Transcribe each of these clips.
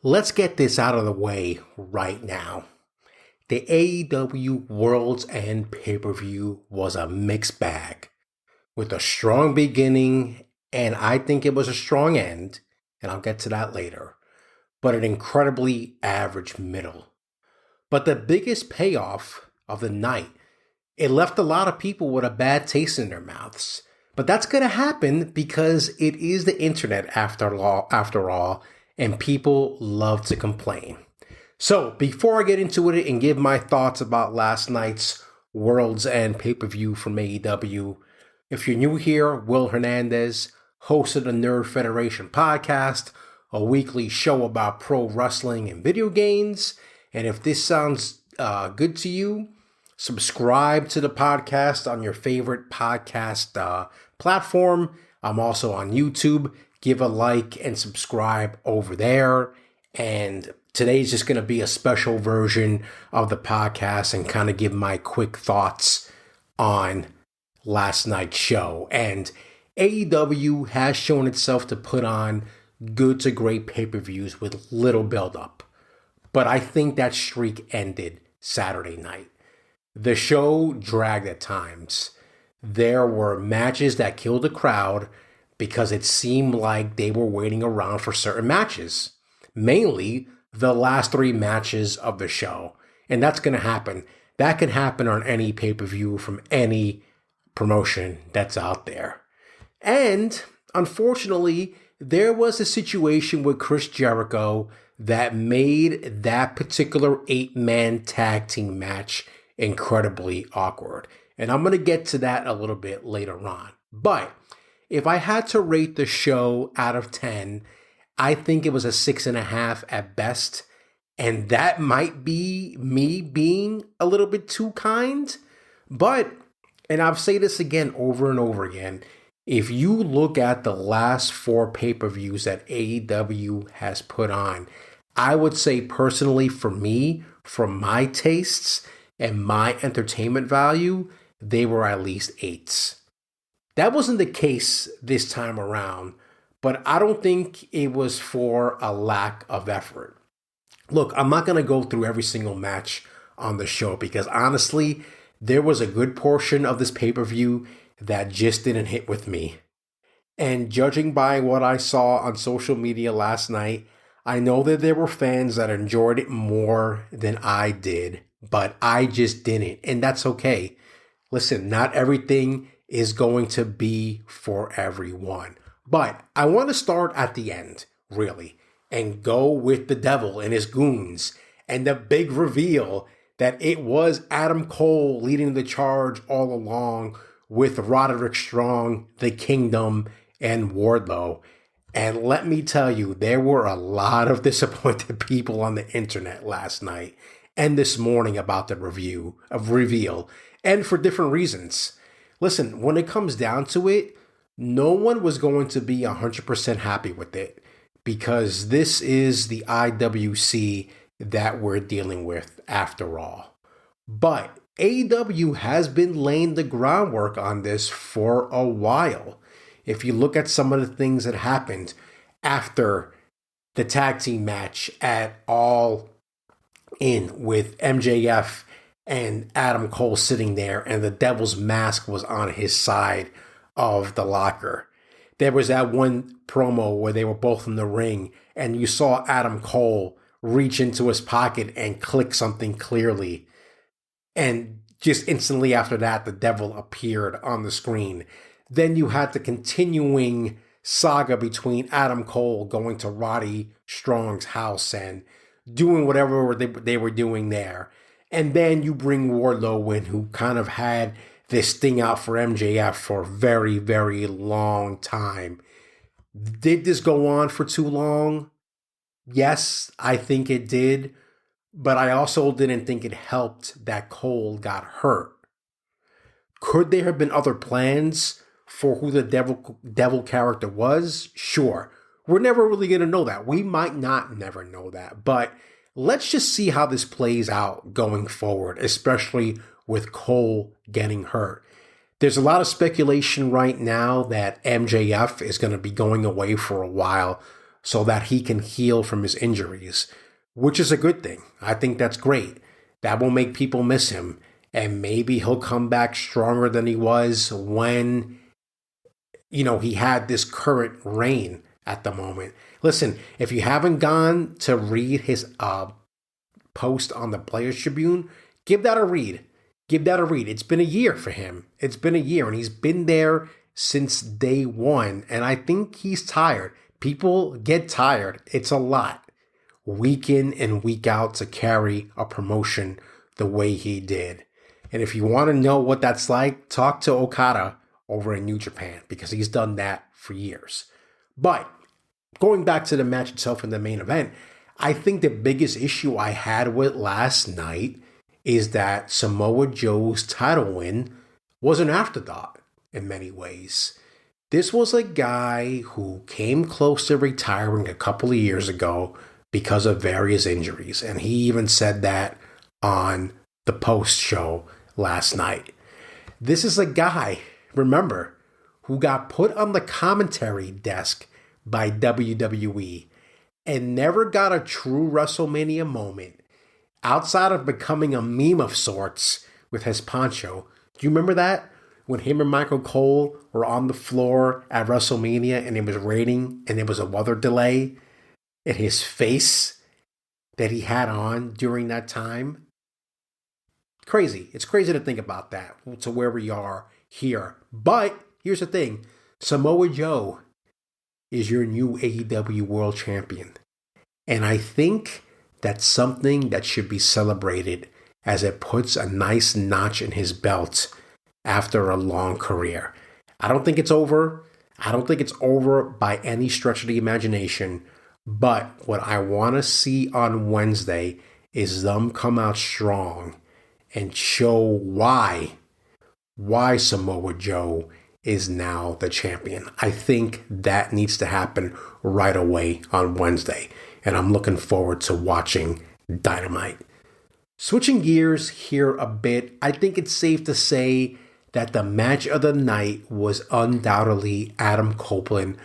Let's get this out of the way right now. The AEW Worlds End pay-per-view was a mixed bag with a strong beginning, and I think it was a strong end, and I'll get to that later, but an incredibly average middle. But the biggest payoff of the night, it left a lot of people with a bad taste in their mouths. But that's going to happen because it is the internet after all, and people love to complain. So before I get into it and give my thoughts about last night's World's End pay-per-view from AEW, if you're new here, Will Hernandez, host of the Nerd Federation podcast, a weekly show about pro wrestling and video games. And if this sounds good to you, subscribe to the podcast on your favorite podcast platform. I'm also on YouTube. Give a like and subscribe over there. And today's just going to be a special version of the podcast and kind of give my quick thoughts on last night's show. And AEW has shown itself to put on good to great pay-per-views with little build-up. But I think that streak ended Saturday night. The show dragged at times. There were matches that killed the crowd because it seemed like they were waiting around for certain matches. Mainly the last three matches of the show. And that's going to happen. That can happen on any pay-per-view from any promotion that's out there. And unfortunately, there was a situation with Chris Jericho that made that particular 8-man tag team match incredibly awkward. And I'm going to get to that a little bit later on. But if I had to rate the show out of 10, I think it was a 6.5 at best. And that might be me being a little bit too kind. But, and I'll say this again over and over again, if you look at the last 4 pay-per-views that AEW has put on, I would say personally for me, from my tastes and my entertainment value, they were at least 8s. That wasn't the case this time around, but I don't think it was for a lack of effort. Look, I'm not going to go through every single match on the show because honestly, there was a good portion of this pay-per-view that just didn't hit with me. And judging by what I saw on social media last night, I know that there were fans that enjoyed it more than I did, but I just didn't. And that's okay. Listen, not everything is going to be for everyone. But I want to start at the end, really, and go with the devil and his goons and the big reveal that it was Adam Cole leading the charge all along with Roderick Strong, the Kingdom, and Wardlow. And let me tell you, there were a lot of disappointed people on the internet last night and this morning about the reveal, and for different reasons. Listen, when it comes down to it, no one was going to be 100% happy with it because this is the IWC that we're dealing with after all. But AEW has been laying the groundwork on this for a while. If you look at some of the things that happened after the tag team match at All In with MJF and Adam Cole sitting there and the Devil's Mask was on his side of the locker. There was that one promo where they were both in the ring and you saw Adam Cole reach into his pocket and click something clearly. And just instantly after that, the Devil appeared on the screen. Then you had the continuing saga between Adam Cole going to Roddy Strong's house and doing whatever they were doing there. And then you bring Wardlow in, who kind of had this thing out for MJF for a very, very long time. Did this go on for too long? Yes, I think it did. But I also didn't think it helped that Cole got hurt. Could there have been other plans for who the devil character was? Sure. We're never really going to know that. We might not never know that. But let's just see how this plays out going forward, especially with Cole getting hurt. There's a lot of speculation right now that MJF is going to be going away for a while so that he can heal from his injuries, which is a good thing. I think that's great. That will make people miss him. And maybe he'll come back stronger than he was when, he had this current reign at the moment. Listen, if you haven't gone to read his post on the Players Tribune, give that a read. Give that a read. It's been a year for him. It's been a year, and he's been there since day one. And I think he's tired. People get tired. It's a lot. Week in and week out to carry a promotion the way he did. And if you want to know what that's like, talk to Okada over in New Japan, because he's done that for years. But going back to the match itself in the main event, I think the biggest issue I had with last night is that Samoa Joe's title win was an afterthought in many ways. This was a guy who came close to retiring a couple of years ago because of various injuries. And he even said that on the post show last night. This is a guy, remember, who got put on the commentary desk by WWE and never got a true WrestleMania moment outside of becoming a meme of sorts with his poncho. Do you remember that? When him and Michael Cole were on the floor at WrestleMania and it was raining and there was a weather delay, and his face that he had on during that time. Crazy. It's crazy to think about that, to where we are here. But here's the thing. Samoa Joe is your new AEW World Champion. And I think that's something that should be celebrated, as it puts a nice notch in his belt after a long career. I don't think it's over. I don't think it's over by any stretch of the imagination. But what I want to see on Wednesday is them come out strong and show why Samoa Joe is now the champion. I think that needs to happen right away on Wednesday. And I'm looking forward to watching Dynamite. Switching gears here a bit, I think it's safe to say that the match of the night was undoubtedly Adam Copeland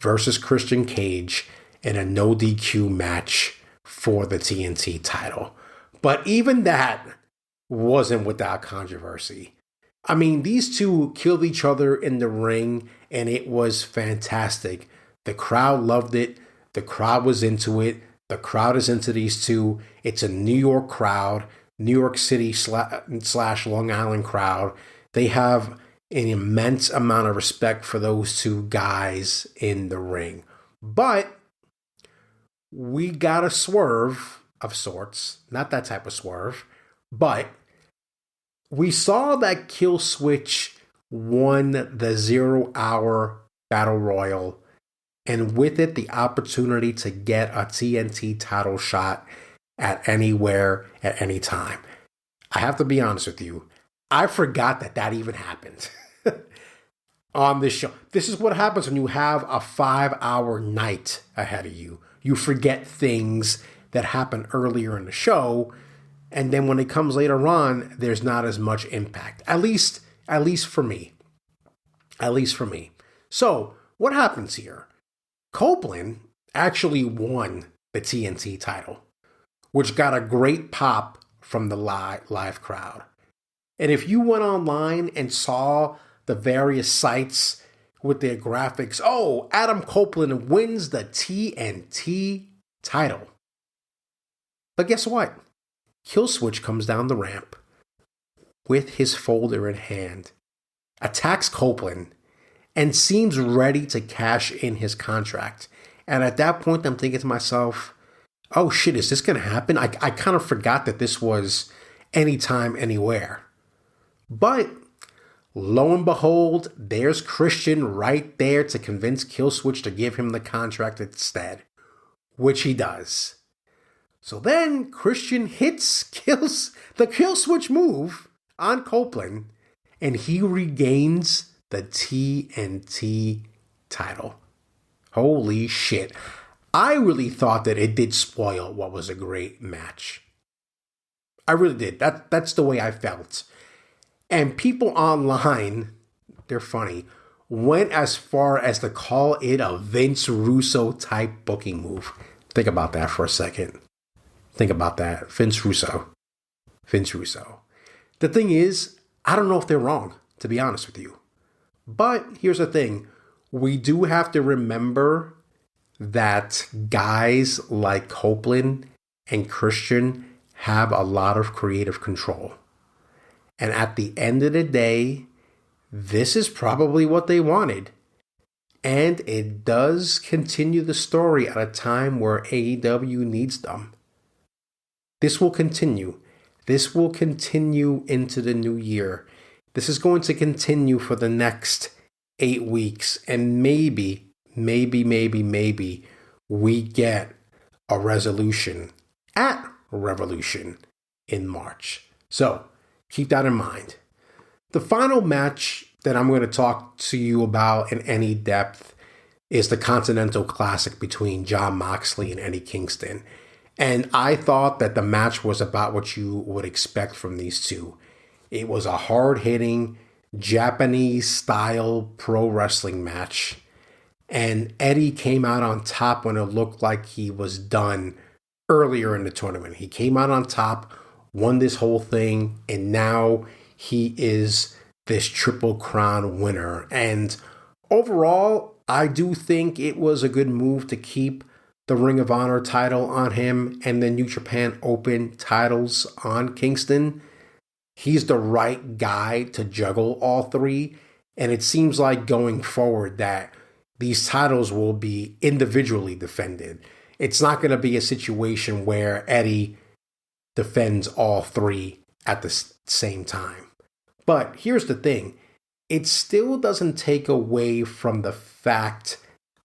versus Christian Cage in a no DQ match for the TNT title. But even that wasn't without controversy. I mean, these two killed each other in the ring, and it was fantastic. The crowd loved it. The crowd was into it. The crowd is into these two. It's a New York crowd, New York City slash Long Island crowd. They have an immense amount of respect for those two guys in the ring. But we got a swerve of sorts. Not that type of swerve, but we saw that Kill Switch won the 0 Hour Battle Royal, and with it, the opportunity to get a TNT title shot at anywhere, at any time. I have to be honest with you. I forgot that even happened on this show. This is what happens when you have a 5-hour night ahead of you. You forget things that happen earlier in the show, and then when it comes later on, there's not as much impact. At least for me. At least for me. So, what happens here? Copeland actually won the TNT title, which got a great pop from the live crowd. And if you went online and saw the various sites with their graphics, oh, Adam Copeland wins the TNT title. But guess what? Killswitch comes down the ramp with his folder in hand, attacks Copeland, and seems ready to cash in his contract. And at that point, I'm thinking to myself, oh shit, is this going to happen? I kind of forgot that this was anytime, anywhere. But lo and behold, there's Christian right there to convince Killswitch to give him the contract instead, which he does. So then Christian hits the Killswitch move on Copeland, and he regains the TNT title. Holy shit. I really thought that it did spoil what was a great match. I really did. That's the way I felt. And people online, they're funny, went as far as to call it a Vince Russo type booking move. Think about that for a second. Think about that. Vince Russo. Vince Russo. The thing is, I don't know if they're wrong, to be honest with you. But here's the thing. We do have to remember that guys like Copeland and Christian have a lot of creative control. And at the end of the day, this is probably what they wanted. And it does continue the story at a time where AEW needs them. This will continue. This will continue into the new year. This is going to continue for the next 8 weeks. And maybe we get a resolution at Revolution in March. So keep that in mind. The final match that I'm going to talk to you about in any depth is the Continental Classic between Jon Moxley and Eddie Kingston. And I thought that the match was about what you would expect from these two. It was a hard-hitting, Japanese-style pro wrestling match. And Eddie came out on top when it looked like he was done earlier in the tournament. He came out on top, won this whole thing, and now he is this Triple Crown winner. And overall, I do think it was a good move to keep the Ring of Honor title on him and the New Japan Open titles on Kingston. He's the right guy to juggle all three. And it seems like going forward that these titles will be individually defended. It's not going to be a situation where Eddie defends all three at the same time. But here's the thing. It still doesn't take away from the fact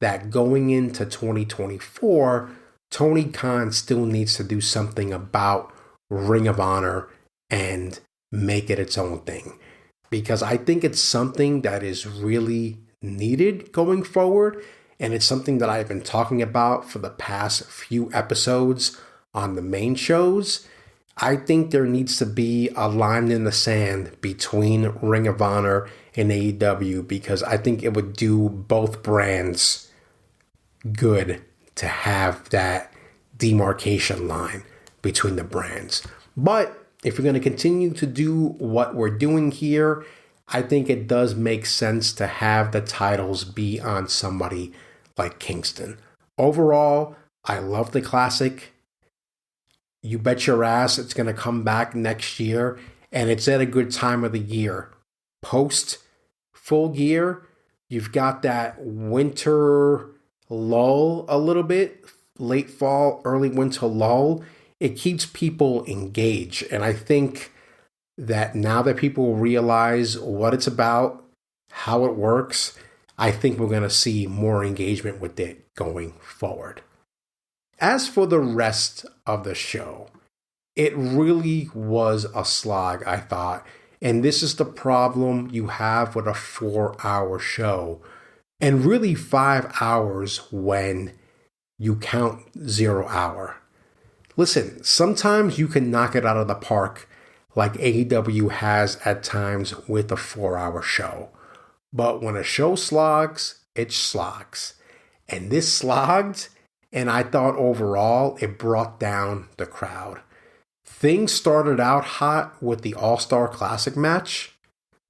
that going into 2024, Tony Khan still needs to do something about Ring of Honor and make it its own thing. Because I think it's something that is really needed going forward. And it's something that I've been talking about for the past few episodes on the main shows. I think there needs to be a line in the sand between Ring of Honor and AEW because I think it would do both brands good to have that demarcation line between the brands. But if we're going to continue to do what we're doing here, I think it does make sense to have the titles be on somebody like Kingston. Overall, I love the Classic. You bet your ass it's going to come back next year, and it's at a good time of the year. Post Full Gear, you've got that winter lull a little bit, late fall, early winter lull. It keeps people engaged, and I think that now that people realize what it's about, how it works, I think we're going to see more engagement with it going forward. As for the rest of the show, it really was a slog, I thought. And this is the problem you have with a 4-hour show. And really 5 hours when you count 0 hour. Listen, sometimes you can knock it out of the park like AEW has at times with a 4-hour show. But when a show slogs, it slogs. And this slogged, and I thought overall it brought down the crowd. Things started out hot with the All-Star Classic match,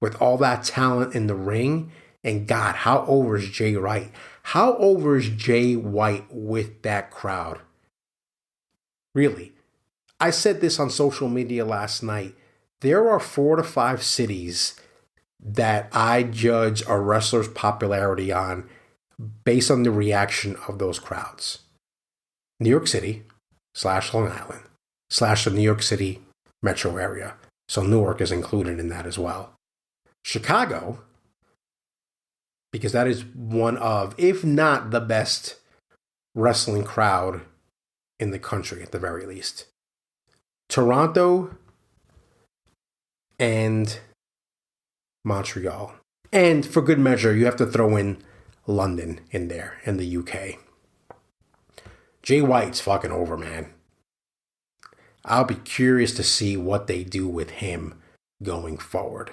with all that talent in the ring. And God, how over is Jay White? How over is Jay White with that crowd? Really. I said this on social media last night. There are 4 to 5 cities that I judge a wrestler's popularity on based on the reaction of those crowds. New York City / Long Island / the New York City metro area. So Newark is included in that as well. Chicago, because that is one of, if not the best wrestling crowd in the country at the very least. Toronto and Montreal. And for good measure, you have to throw in London in there in the UK. Jay White's fucking over, man. I'll be curious to see what they do with him going forward.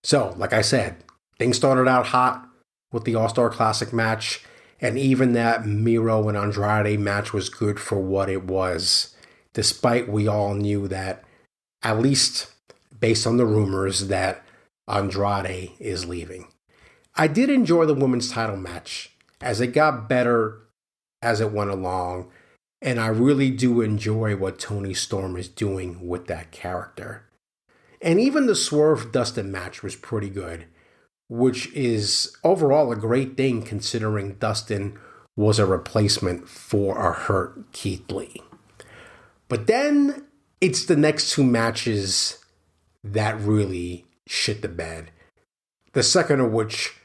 So, like I said, things started out hot with the All-Star Classic match. And even that Miro and Andrade match was good for what it was, despite we all knew that, at least based on the rumors, that Andrade is leaving. I did enjoy the women's title match as it got better as it went along, and I really do enjoy what Toni Storm is doing with that character. And even the Swerve Dustin match was pretty good, which is overall a great thing considering Dustin was a replacement for a hurt Keith Lee. But then it's the next two matches that really shit the bed. The second of which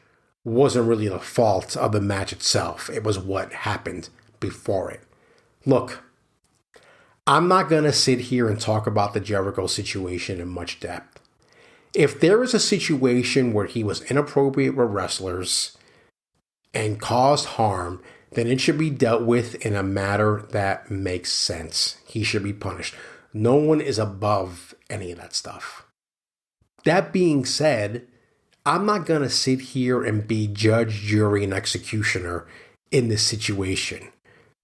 wasn't really the fault of the match itself. It was what happened before it. Look, I'm not going to sit here and talk about the Jericho situation in much depth. If there is a situation where he was inappropriate with wrestlers and caused harm, then it should be dealt with in a matter that makes sense. He should be punished. No one is above any of that stuff. That being said, I'm not going to sit here and be judge, jury, and executioner in this situation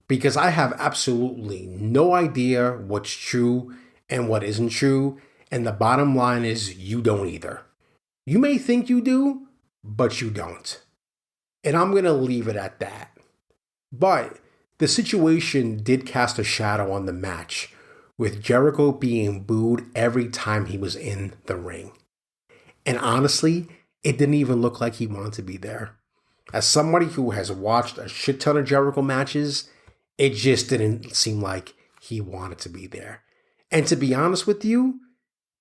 because I have absolutely no idea what's true and what isn't true. And the bottom line is you don't either. You may think you do, but you don't. And I'm going to leave it at that. But the situation did cast a shadow on the match, with Jericho being booed every time he was in the ring. And honestly, it didn't even look like he wanted to be there. As somebody who has watched a shit ton of Jericho matches, it just didn't seem like he wanted to be there. And to be honest with you,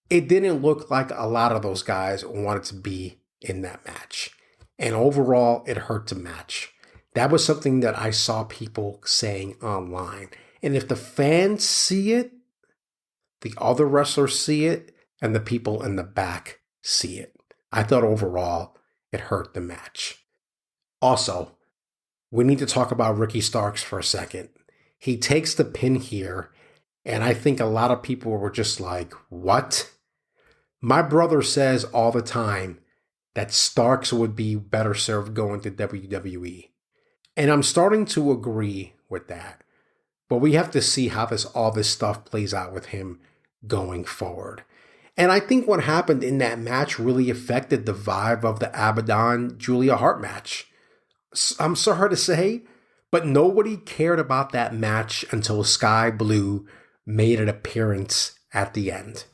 it didn't look like a lot of those guys wanted to be in that match. And overall, it hurt the match. That was something that I saw people saying online. And if the fans see it, the other wrestlers see it, and the people in the back see it. I thought overall, it hurt the match. Also, we need to talk about Ricky Starks for a second. He takes the pin here, and I think a lot of people were just like, what? My brother says all the time that Starks would be better served going to WWE. And I'm starting to agree with that. But we have to see how all this stuff plays out with him going forward. And I think what happened in that match really affected the vibe of the Abaddon-Julia Hart match. I'm sorry to say, but nobody cared about that match until Sky Blue made an appearance at the end.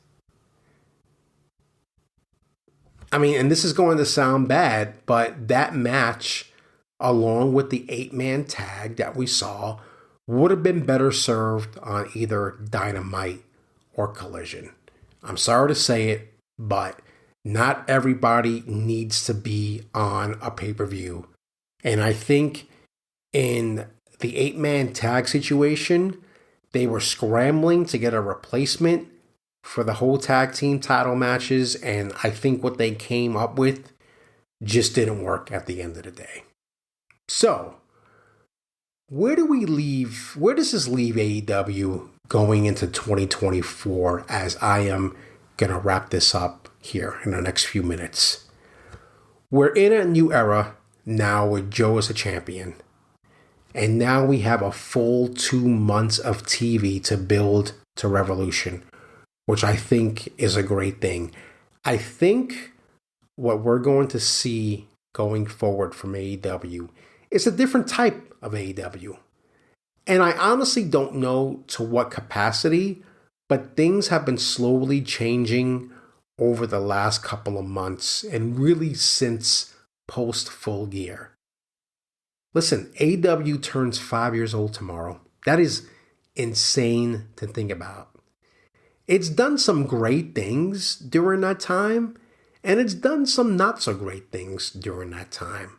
I mean, and this is going to sound bad, but that match, along with the 8-man tag that we saw, would have been better served on either Dynamite or Collision. I'm sorry to say it, but not everybody needs to be on a pay-per-view. And I think in the 8-man tag situation, they were scrambling to get a replacement for the whole tag team title matches. And I think what they came up with just didn't work at the end of the day. So, where does this leave AEW going into 2024 as I am going to wrap this up here in the next few minutes? We're in a new era now with Joe as a champion. And now we have a full 2 months of TV to build to Revolution, which I think is a great thing. I think what we're going to see going forward from AEW is a different type of AEW. And I honestly don't know to what capacity, but things have been slowly changing over the last couple of months and really since post Full Gear. Listen, AEW turns 5 years old tomorrow. That is insane to think about. It's done some great things during that time, and it's done some not so great things during that time.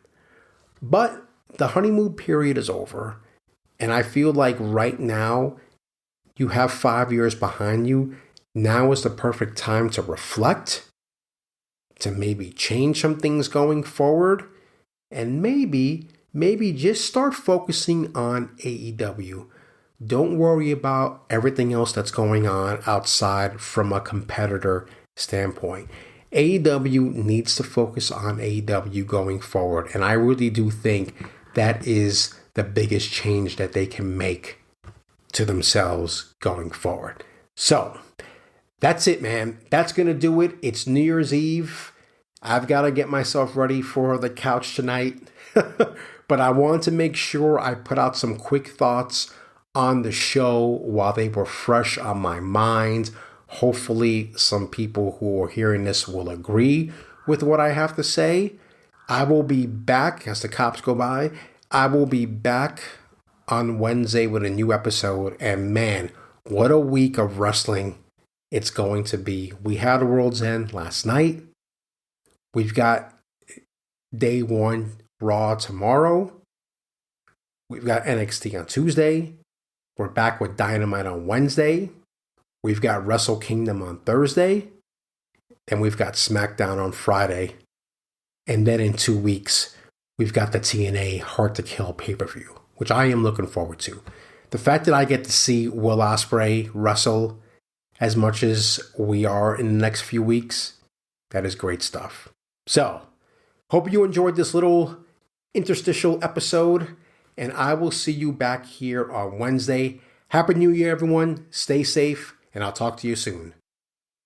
But the honeymoon period is over, and I feel like right now you have 5 years behind you. Now is the perfect time to reflect, to maybe change some things going forward, and maybe just start focusing on AEW. Don't worry about everything else that's going on outside from a competitor standpoint. AEW needs to focus on AEW going forward. And I really do think that is the biggest change that they can make to themselves going forward. So that's it, man. That's going to do it. It's New Year's Eve. I've got to get myself ready for the couch tonight. But I want to make sure I put out some quick thoughts on the show while they were fresh on my mind. Hopefully, some people who are hearing this will agree with what I have to say. I will be back as the cops go by. I will be back on Wednesday with a new episode. And man, what a week of wrestling it's going to be. We had World's End last night. We've got day one Raw tomorrow. We've got NXT on Tuesday. We're back with Dynamite on Wednesday. We've got Wrestle Kingdom on Thursday. And we've got SmackDown on Friday. And then in 2 weeks, we've got the TNA Hard to Kill pay-per-view, which I am looking forward to. The fact that I get to see Will Ospreay wrestle as much as we are in the next few weeks, that is great stuff. So, hope you enjoyed this little interstitial episode, and I will see you back here on Wednesday. Happy New Year, everyone. Stay safe, and I'll talk to you soon.